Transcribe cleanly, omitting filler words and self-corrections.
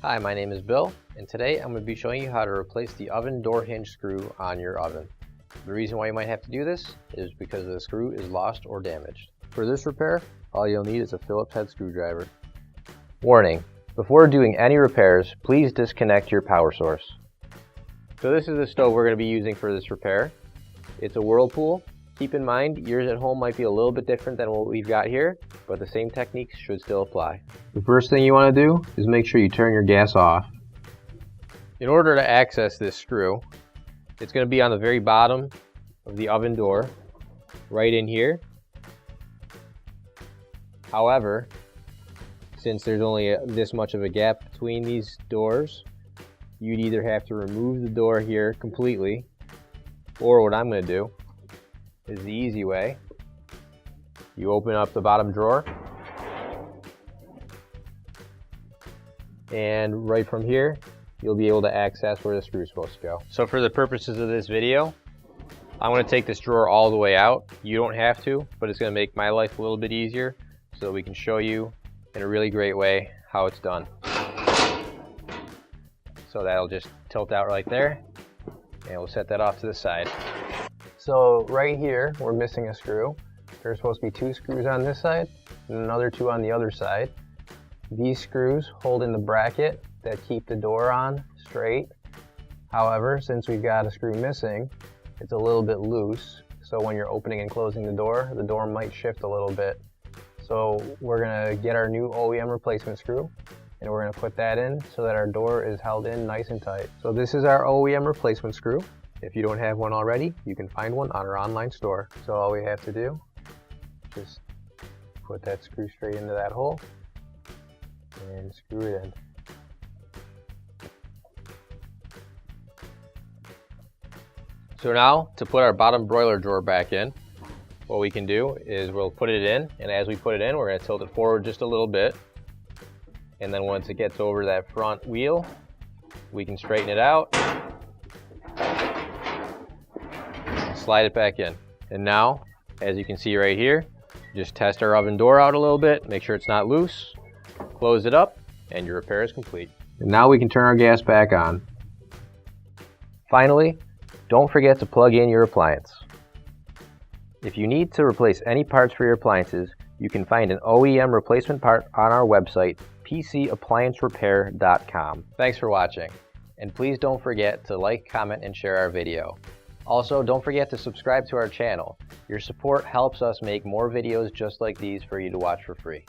Hi, my name is Bill, and today I'm going to be showing you how to replace the oven door hinge screw on your oven. The reason why you might have to do this is because the screw is lost or damaged. For this repair, all you'll need is a Phillips head screwdriver. Warning: before doing any repairs, please disconnect your power source. So this is the stove we're going to be using for this repair. It's a Whirlpool. Keep in mind, yours at home might be a little bit different than what we've got here, but the same techniques should still apply. The first thing you want to do is make sure you turn your gas off. In order to access this screw, it's going to be on the very bottom of the oven door, right in here. However, since there's only this much of a gap between these doors, you'd either have to remove the door here completely, or what I'm going to do is the easy way. You open up the bottom drawer, and right from here you'll be able to access where the screw is supposed to go. So for the purposes of this video, I'm going to take this drawer all the way out. You don't have to, but it's going to make my life a little bit easier so that we can show you in a really great way how it's done. So that'll just tilt out right there, and we'll set that off to the side. So right here, we're missing a screw. There's supposed to be 2 screws on this side and another 2 on the other side. These screws hold in the bracket that keep the door on straight. However, since we've got a screw missing, it's a little bit loose. So when you're opening and closing the door might shift a little bit. So we're gonna get our new OEM replacement screw, and we're gonna put that in so that our door is held in nice and tight. So this is our OEM replacement screw. If you don't have one already, you can find one on our online store. So all we have to do, just put that screw straight into that hole and screw it in. So now, to put our bottom broiler drawer back in, what we can do is we'll put it in, and as we put it in, we're going to tilt it forward just a little bit. And then once it gets over that front wheel, we can straighten it out, slide it back in. And now, as you can see right here, just test our oven door out a little bit, make sure it's not loose, close it up, and your repair is complete. And now we can turn our gas back on. Finally, don't forget to plug in your appliance. If you need to replace any parts for your appliances, you can find an OEM replacement part on our website, PCApplianceRepair.com. Thanks for watching, and please don't forget to like, comment, and share our video. Also, don't forget to subscribe to our channel. Your support helps us make more videos just like these for you to watch for free.